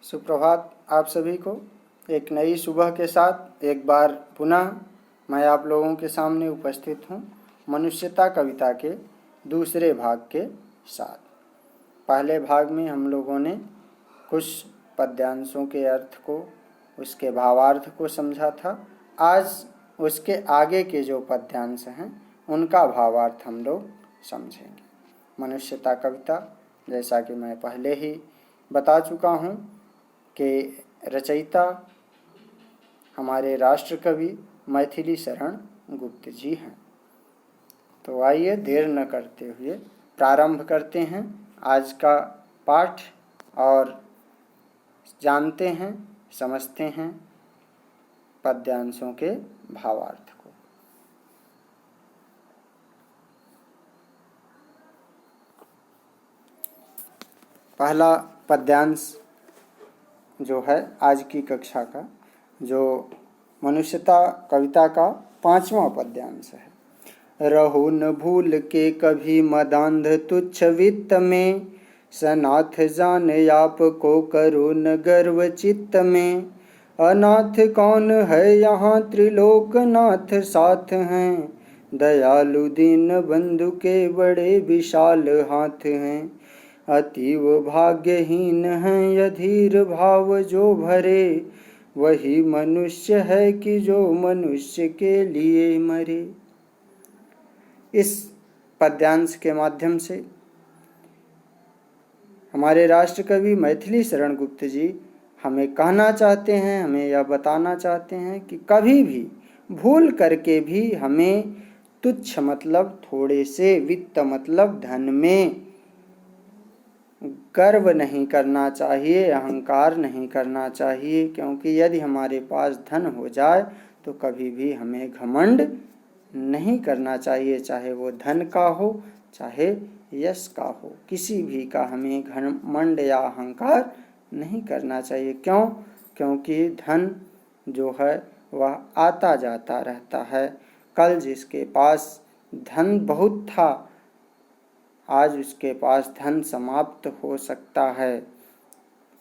सुप्रभात आप सभी को। एक नई सुबह के साथ एक बार पुनः मैं आप लोगों के सामने उपस्थित हूँ मनुष्यता कविता के दूसरे भाग के साथ। पहले भाग में हम लोगों ने कुछ पद्यांशों के अर्थ को, उसके भावार्थ को समझा था। आज उसके आगे के जो पद्यांश हैं उनका भावार्थ हम लोग समझेंगे। मनुष्यता कविता, जैसा कि मैं पहले ही बता चुका हूँ कि रचयिता हमारे राष्ट्र कवि मैथिली शरण गुप्त जी हैं। तो आइए देर न करते हुए प्रारंभ करते हैं आज का पाठ और जानते हैं, समझते हैं पद्यांशों के भावार्थ को। पहला पद्यांश जो है आज की कक्षा का, जो मनुष्यता कविता का 5वां पद्यांश है। रहो न भूल के कभी मदांध तुच्छ वित्त में, सनाथ जान आप को करो न गर्व चित्त में। अनाथ कौन है यहाँ त्रिलोकनाथ साथ हैं, दयालु दीन बंधु के बड़े विशाल हाथ हैं। अतीव भाग्यहीन हैं अधीर भाव जो भरे, वही मनुष्य है कि जो मनुष्य के लिए मरे। इस पद्यांश के माध्यम से हमारे राष्ट्र कवि मैथिली शरण गुप्त जी हमें कहना चाहते हैं, हमें यह बताना चाहते हैं कि कभी भी भूल करके भी हमें तुच्छ मतलब थोड़े से, वित्त मतलब धन में गर्व नहीं करना चाहिए, अहंकार नहीं करना चाहिए। क्योंकि यदि हमारे पास धन हो जाए तो कभी भी हमें घमंड नहीं करना चाहिए, चाहे वो धन का हो चाहे यश का हो, किसी भी का हमें घमंड या अहंकार नहीं करना चाहिए। क्यों? क्योंकि धन जो है वह आता जाता रहता है। कल जिसके पास धन बहुत था, आज उसके पास धन समाप्त हो सकता है,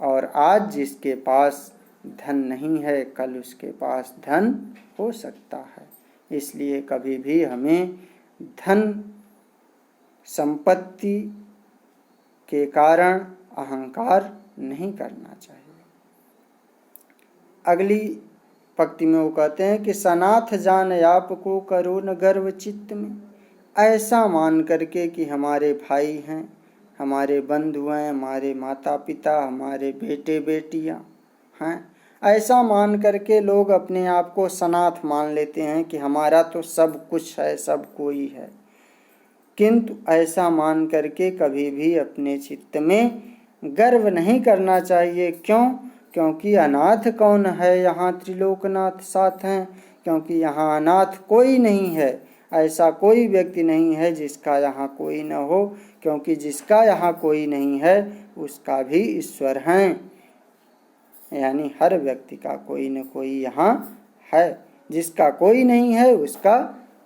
और आज जिसके पास धन नहीं है कल उसके पास धन हो सकता है। इसलिए कभी भी हमें धन संपत्ति के कारण अहंकार नहीं करना चाहिए। अगली पंक्ति में वो कहते हैं कि सनाथ जान आप को करो न गर्व चित्त में। ऐसा मान करके कि हमारे भाई हैं, हमारे बंधु हैं, हमारे माता पिता, हमारे बेटे बेटियां हैं, ऐसा मान करके लोग अपने आप को सनाथ मान लेते हैं कि हमारा तो सब कुछ है, सब कोई है। किंतु ऐसा मान करके कभी भी अपने चित्त में गर्व नहीं करना चाहिए। क्यों? क्योंकि अनाथ कौन है यहाँ त्रिलोकनाथ साथ हैं। क्योंकि यहाँ अनाथ कोई नहीं है, ऐसा कोई व्यक्ति नहीं है जिसका यहाँ कोई न हो। क्योंकि जिसका यहाँ कोई नहीं है उसका भी ईश्वर हैं, यानी हर व्यक्ति का कोई न कोई यहाँ है। जिसका कोई नहीं है उसका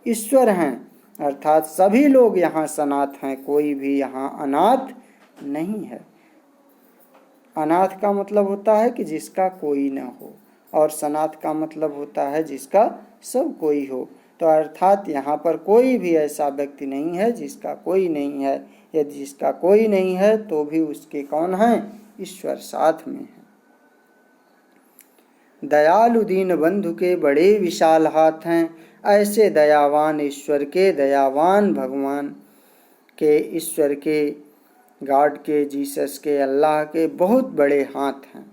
ईश्वर हैं, अर्थात सभी लोग यहाँ सनाथ हैं, कोई भी यहाँ अनाथ नहीं है। अनाथ का मतलब होता है कि जिसका कोई न हो, और सनाथ का मतलब होता है जिसका सब कोई हो। तो अर्थात यहाँ पर कोई भी ऐसा व्यक्ति नहीं है जिसका कोई नहीं है। यदि जिसका कोई नहीं है तो भी उसके कौन हैं? ईश्वर साथ में है। दयालु दीन बंधु के बड़े विशाल हाथ हैं। ऐसे दयावान ईश्वर के, दयावान भगवान के, ईश्वर के, गॉड के, जीसस के, अल्लाह के बहुत बड़े हाथ हैं।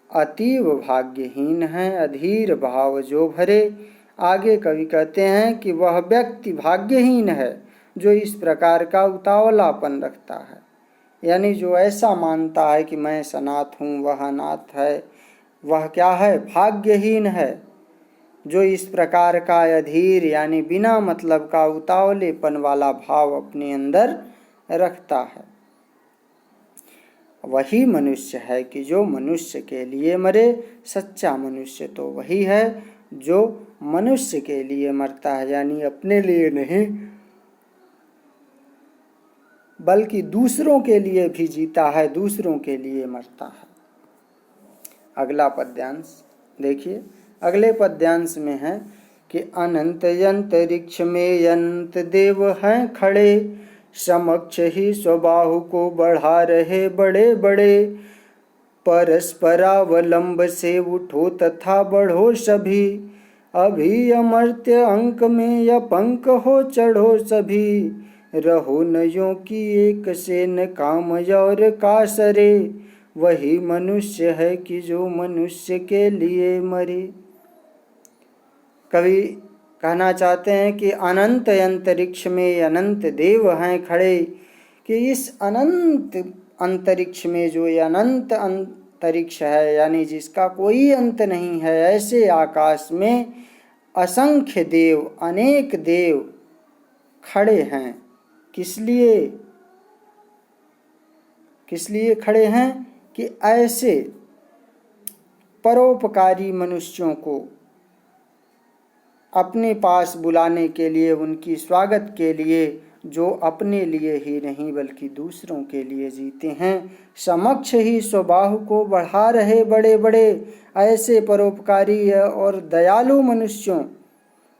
अतीव भाग्यहीन हैं अधीर भाव जो भरे। आगे कवि कहते हैं कि वह व्यक्ति भाग्यहीन है जो इस प्रकार का उतावलापन रखता है, यानी जो ऐसा मानता है कि मैं सनाथ हूँ, वह अनाथ है, वह क्या है? भाग्यहीन है। जो इस प्रकार का अधीर यानी बिना मतलब का उतावलेपन वाला भाव अपने अंदर रखता है, वही मनुष्य है कि जो मनुष्य के लिए मरे। सच्चा मनुष्य तो वही है जो मनुष्य के लिए मरता है, यानी अपने लिए नहीं, बल्कि दूसरों के लिए भी जीता है, दूसरों के लिए मरता है। अगला पद्यांश देखिए। अगले पद्यांश में है कि अनंत अंतरिक्ष में अनंत देव हैं खड़े, समक्ष ही स्वबाहु को बढ़ा रहे बड़े बड़े। परस्परावलंब से उठो तथा बढ़ो सभी, अभी अमर्त्य अंक में अपंक हो चढ़ो सभी। रहो नयों की एक से न काम और कासरे, वही मनुष्य है कि जो मनुष्य के लिए मरे। कवि कहना चाहते हैं कि अनंत अंतरिक्ष में अनंत देव हैं खड़े, कि इस अनंत अंतरिक्ष में जो ये अनंत अंतरिक्ष है, यानी जिसका कोई अंत नहीं है, ऐसे आकाश में असंख्य देव, अनेक देव खड़े हैं। किस लिए खड़े हैं? कि ऐसे परोपकारी मनुष्यों को अपने पास बुलाने के लिए, उनकी स्वागत के लिए, जो अपने लिए ही नहीं बल्कि दूसरों के लिए जीते हैं। समक्ष ही स्वबाहु को बढ़ा रहे बड़े बड़े, ऐसे परोपकारी और दयालु मनुष्यों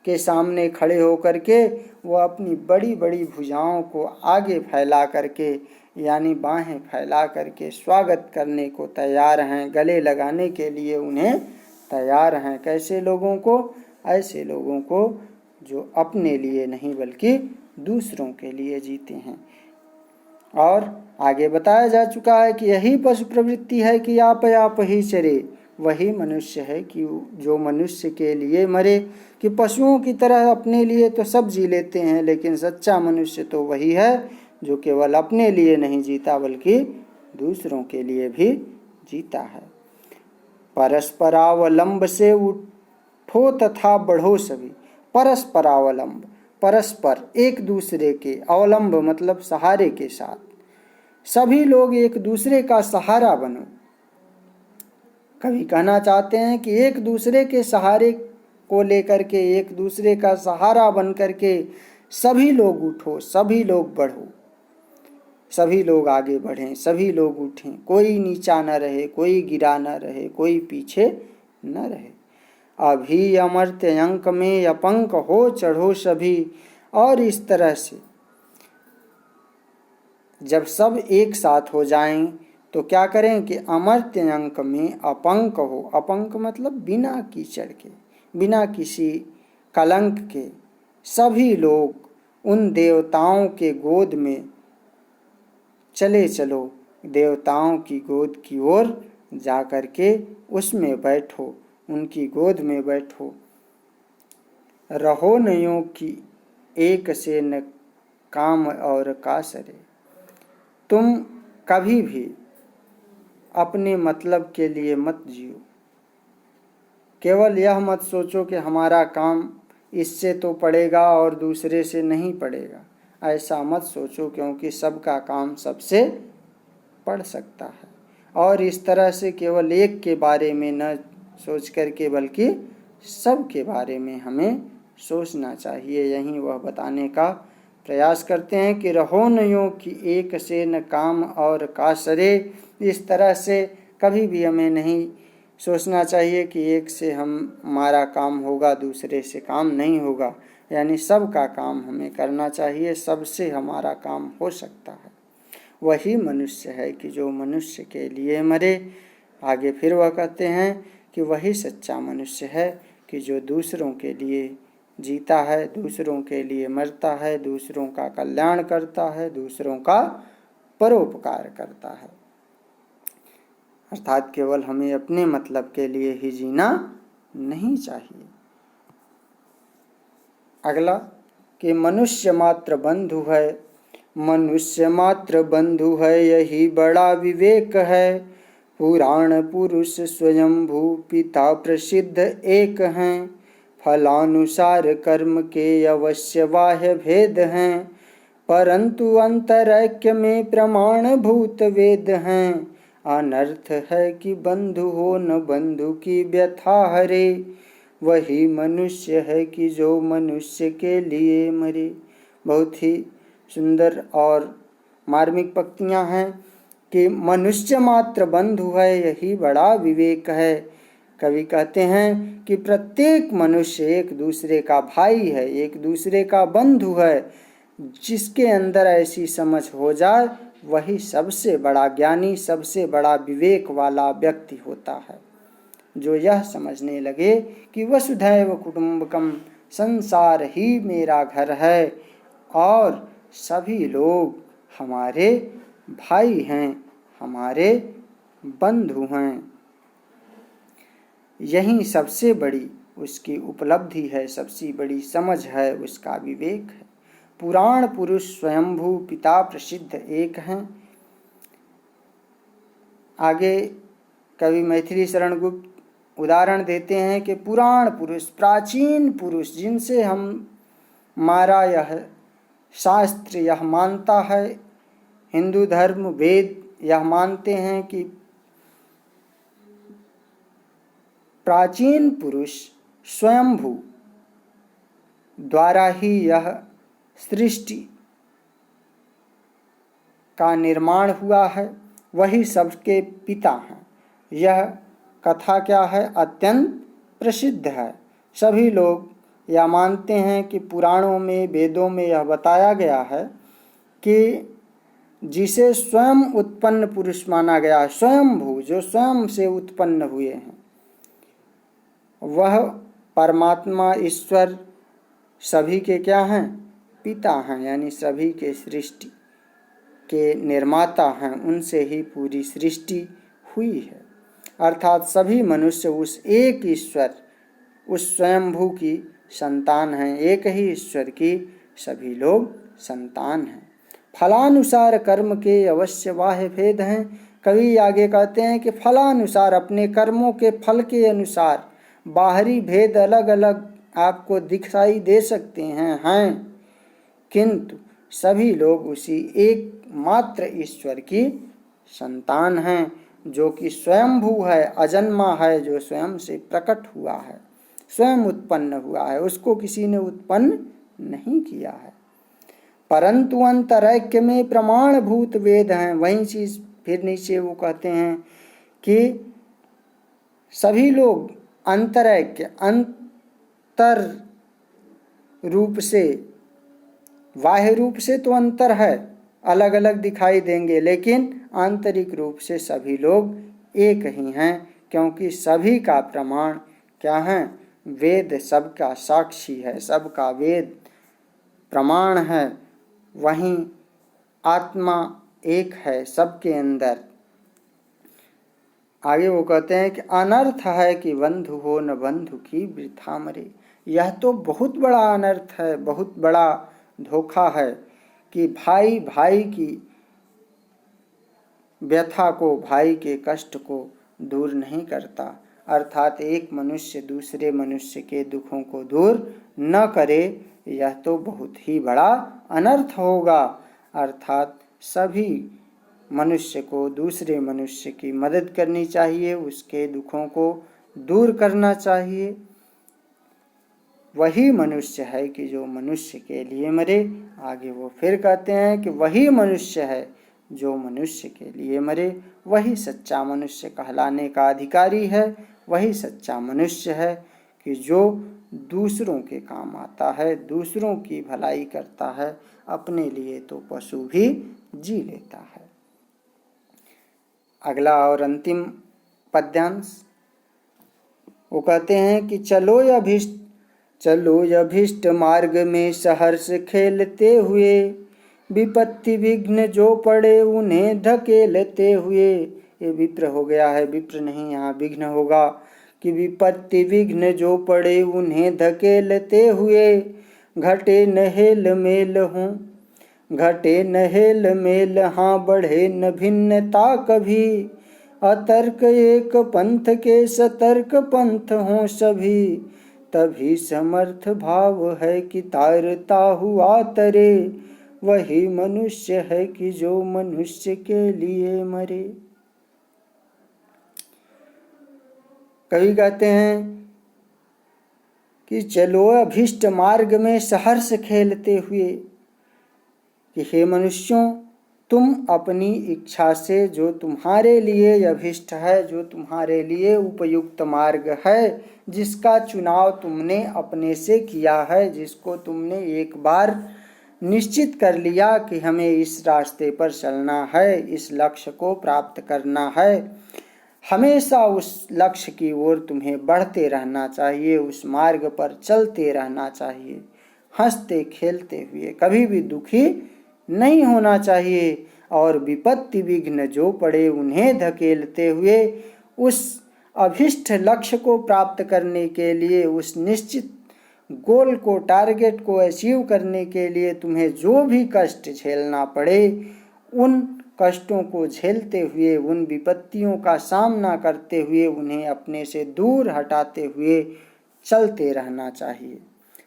के सामने खड़े होकर के वो अपनी बड़ी बड़ी भुजाओं को आगे फैला करके, यानी बाहें फैला करके स्वागत करने को तैयार हैं, गले लगाने के लिए उन्हें तैयार हैं। कैसे लोगों को? ऐसे लोगों को जो अपने लिए नहीं बल्कि दूसरों के लिए जीते हैं। और आगे बताया जा चुका है कि यही पशु प्रवृत्ति है कि आप ही चरे, वही मनुष्य है कि जो मनुष्य के लिए मरे। कि पशुओं की तरह अपने लिए तो सब जी लेते हैं, लेकिन सच्चा मनुष्य तो वही है जो केवल अपने लिए नहीं जीता बल्कि दूसरों के लिए भी जीता है। परस्परावलंब से उठो तथा बढ़ो सभी। परस्परावलंब, परस्पर एक दूसरे के, अवलंब मतलब सहारे के साथ, सभी लोग एक दूसरे का सहारा बनो। कवि कहना चाहते हैं कि एक दूसरे के सहारे को लेकर के, एक दूसरे का सहारा बन करके सभी लोग उठो, सभी लोग बढ़ो, सभी लोग आगे बढ़ें, सभी लोग उठें। कोई नीचा न रहे, कोई गिरा न रहे, कोई पीछे न रहे। अभी अमर्त्य अंक में अपंक हो चढ़ो सभी। और इस तरह से जब सब एक साथ हो जाएं तो क्या करें कि अमर्त्य अंक में अपंक हो। अपंक मतलब बिना कीचड़ के, बिना किसी कलंक के सभी लोग उन देवताओं के गोद में चले चलो, देवताओं की गोद की ओर जा कर के उसमें बैठो, उनकी गोद में बैठो। रहो नयों की एक से न काम और कासरे। तुम कभी भी अपने मतलब के लिए मत जियो। केवल यह मत सोचो कि हमारा काम इससे तो पड़ेगा और दूसरे से नहीं पड़ेगा। ऐसा मत सोचो, क्योंकि सबका काम सबसे पड़ सकता है। और इस तरह से केवल एक के बारे में न सोच करके बल्कि सब के बारे में हमें सोचना चाहिए। यही वह बताने का प्रयास करते हैं कि रहो नयों की एक से न काम और कासरे। इस तरह से कभी भी हमें नहीं सोचना चाहिए कि एक से हमारा काम होगा, दूसरे से काम नहीं होगा। यानी सब का काम हमें करना चाहिए, सबसे हमारा काम हो सकता है। वही मनुष्य है कि जो मनुष्य के लिए मरे। आगे फिर वह कहते हैं कि वही सच्चा मनुष्य है कि जो दूसरों के लिए जीता है, दूसरों के लिए मरता है, दूसरों का कल्याण करता है, दूसरों का परोपकार करता है। अर्थात केवल हमें अपने मतलब के लिए ही जीना नहीं चाहिए। अगला कि मनुष्य मात्र बंधु है, मनुष्य मात्र बंधु है यही बड़ा विवेक है। पुराण पुरुष स्वयंभू पिता प्रसिद्ध एक हैं, फलानुसार कर्म के अवश्य बाह्य भेद हैं। परंतु अंतरैक्य में प्रमाण भूत वेद हैं। अनर्थ है कि बंधु हो न बंधु की व्यथा हरे, वही मनुष्य है कि जो मनुष्य के लिए मरे। बहुत ही सुंदर और मार्मिक पंक्तियां हैं कि मनुष्य मात्र बंधु है, यही बड़ा विवेक है। कवि कहते हैं कि प्रत्येक मनुष्य एक दूसरे का भाई है, एक दूसरे का बंधु है। जिसके अंदर ऐसी समझ हो जाए वही सबसे बड़ा ज्ञानी, सबसे बड़ा विवेक वाला व्यक्ति होता है। जो यह समझने लगे कि वसुधैव कुटुंबकम, संसार ही मेरा घर है और सभी लोग हमारे भाई हैं, हमारे बंधु हैं, यही सबसे बड़ी उसकी उपलब्धि है, सबसे बड़ी समझ है, उसका विवेक है। पुराण पुरुष स्वयंभू पिता प्रसिद्ध एक हैं। आगे कवि मैथिली शरण गुप्त उदाहरण देते हैं कि पुराण पुरुष, प्राचीन पुरुष, जिनसे हमारा यह शास्त्र यह मानता है, हिंदू धर्म वेद यह मानते हैं कि प्राचीन पुरुष स्वयंभू द्वारा ही यह सृष्टि का निर्माण हुआ है, वही सबके पिता हैं। यह कथा क्या है? अत्यंत प्रसिद्ध है। सभी लोग यह मानते हैं कि पुराणों में, वेदों में यह बताया गया है कि जिसे स्वयं उत्पन्न पुरुष माना गया है, स्वयंभू, जो स्वयं से उत्पन्न हुए हैं, वह परमात्मा ईश्वर सभी के क्या हैं? पिता हैं, यानी सभी के सृष्टि के निर्माता हैं। उनसे ही पूरी सृष्टि हुई है। अर्थात सभी मनुष्य उस एक ईश्वर, उस स्वयंभू की संतान हैं। एक ही ईश्वर की सभी लोग संतान हैं। फलानुसार कर्म के अवश्य बाह्य भेद हैं। कवि आगे कहते हैं कि फलानुसार, अपने कर्मों के फल के अनुसार बाहरी भेद अलग अलग आपको दिखाई दे सकते हैं, किंतु सभी लोग उसी एकमात्र ईश्वर की संतान हैं, जो कि स्वयंभू है, अजन्मा है, जो स्वयं से प्रकट हुआ है, स्वयं उत्पन्न हुआ है, उसको किसी ने उत्पन्न नहीं किया है। परंतु अंतरैक्य में प्रमाणभूत वेद हैं। वही चीज फिर नीचे वो कहते हैं कि सभी लोग अंतरैक्य, अंतर रूप से, बाह्य रूप से तो अंतर है, अलग अलग दिखाई देंगे, लेकिन आंतरिक रूप से सभी लोग एक ही हैं, क्योंकि सभी का प्रमाण क्या है? वेद सबका साक्षी है, सबका वेद प्रमाण है। वहीं आत्मा एक है सबके अंदर। आगे वो कहते हैं कि अनर्थ है कि बंधु हो न बंधु की वृथा मरे। यह तो बहुत बड़ा अनर्थ है, बहुत बड़ा धोखा है कि भाई भाई की व्यथा को, भाई के कष्ट को दूर नहीं करता। अर्थात एक मनुष्य दूसरे मनुष्य के दुखों को दूर न करे, यह तो बहुत ही बड़ा अनर्थ होगा। अर्थात सभी मनुष्य को दूसरे मनुष्य की मदद करनी चाहिए, उसके दुखों को दूर करना चाहिए। वही मनुष्य है कि जो मनुष्य के लिए मरे। आगे वो फिर कहते हैं कि वही मनुष्य है जो मनुष्य के लिए मरे, वही सच्चा मनुष्य कहलाने का अधिकारी है। वही सच्चा मनुष्य है कि जो दूसरों के काम आता है, दूसरों की भलाई करता है, अपने लिए तो पशु भी जी लेता है। अगला और अंतिम पद्यांश वो कहते हैं कि चलो अभीष्ट मार्ग में सहर्ष खेलते हुए, विपत्ति विघ्न जो पड़े उन्हें धकेलते हुए। ये विप्र हो गया है, विप्र नहीं, यहाँ विघ्न होगा कि विपत्ति विघ्न जो पड़े उन्हें धकेलते हुए। घटे न हेल मेल हूँ, घटे न हेल मेल, हाँ बढ़े न भिन्नता कभी। अतर्क एक पंथ के सतर्क पंथ हों सभी, तभी समर्थ भाव है कि तारता हुआ तरे। वही मनुष्य है कि जो मनुष्य के लिए मरे। कवि कहते हैं कि चलो अभीष्ट मार्ग में सहर्ष खेलते हुए, कि हे मनुष्यों, तुम अपनी इच्छा से जो तुम्हारे लिए अभिष्ट है, जो तुम्हारे लिए उपयुक्त मार्ग है, जिसका चुनाव तुमने अपने से किया है, जिसको तुमने एक बार निश्चित कर लिया कि हमें इस रास्ते पर चलना है, इस लक्ष्य को प्राप्त करना है, हमेशा उस लक्ष्य की ओर तुम्हें बढ़ते रहना चाहिए, उस मार्ग पर चलते रहना चाहिए, हंसते खेलते हुए, कभी भी दुखी नहीं होना चाहिए, और विपत्ति विघ्न जो पड़े उन्हें धकेलते हुए उस अभिष्ट लक्ष्य को प्राप्त करने के लिए, उस निश्चित गोल को, टारगेट को अचीव करने के लिए तुम्हें जो भी कष्ट झेलना पड़े, उन कष्टों को झेलते हुए, उन विपत्तियों का सामना करते हुए, उन्हें अपने से दूर हटाते हुए चलते रहना चाहिए।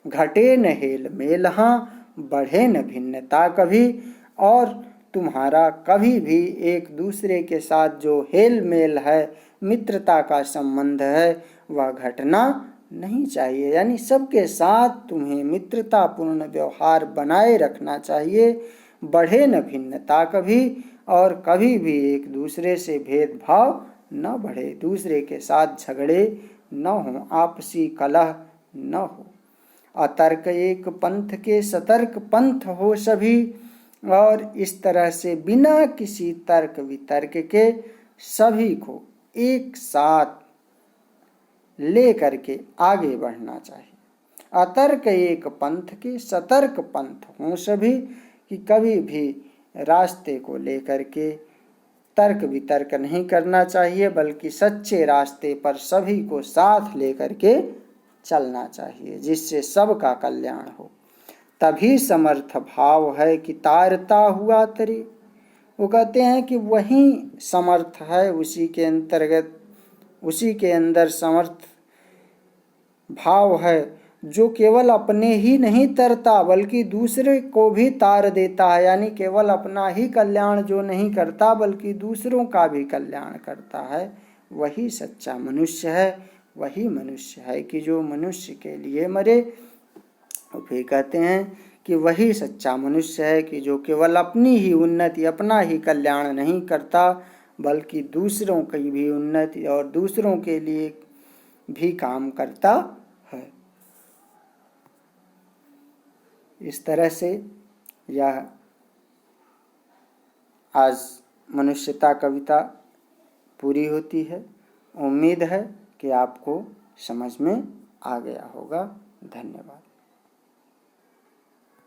घटे न हेल मेल हाँ, बढ़े न भिन्नता कभी, और तुम्हारा कभी भी एक दूसरे के साथ जो हेल मेल है, मित्रता का संबंध है, वह घटना नहीं चाहिए। यानी सबके साथ तुम्हें मित्रतापूर्ण व्यवहार बनाए रखना चाहिए। बढ़े न भिन्नता कभी, और कभी भी एक दूसरे से भेदभाव न बढ़े, दूसरे के साथ झगड़े न हो, आपसी कलह न हो। अतर्क एक पंथ के सतर्क पंथ हो सभी, और इस तरह से बिना किसी तर्क वितर्क के सभी को एक साथ ले करके आगे बढ़ना चाहिए। अतर्क एक पंथ के सतर्क पंथ हों सभी, कि कभी भी रास्ते को लेकर के तर्क वितर्क नहीं करना चाहिए, बल्कि सच्चे रास्ते पर सभी को साथ लेकर के चलना चाहिए, जिससे सबका कल्याण हो। तभी समर्थ भाव है कि तारता हुआ तरी। वो कहते हैं कि वही समर्थ है, उसी के अंतर्गत, उसी के अंदर समर्थ भाव है, जो केवल अपने ही नहीं तरता बल्कि दूसरे को भी तार देता है। यानी केवल अपना ही कल्याण जो नहीं करता बल्कि दूसरों का भी कल्याण करता है, वही सच्चा मनुष्य है। वही मनुष्य है कि जो मनुष्य के लिए मरे। फिर कहते हैं कि वही सच्चा मनुष्य है कि जो केवल अपनी ही उन्नति, अपना ही कल्याण नहीं करता बल्कि दूसरों की भी उन्नति और दूसरों के लिए भी काम करता है। इस तरह से यह आज मनुष्यता कविता पूरी होती है। उम्मीद है कि आपको समझ में आ गया होगा। धन्यवाद।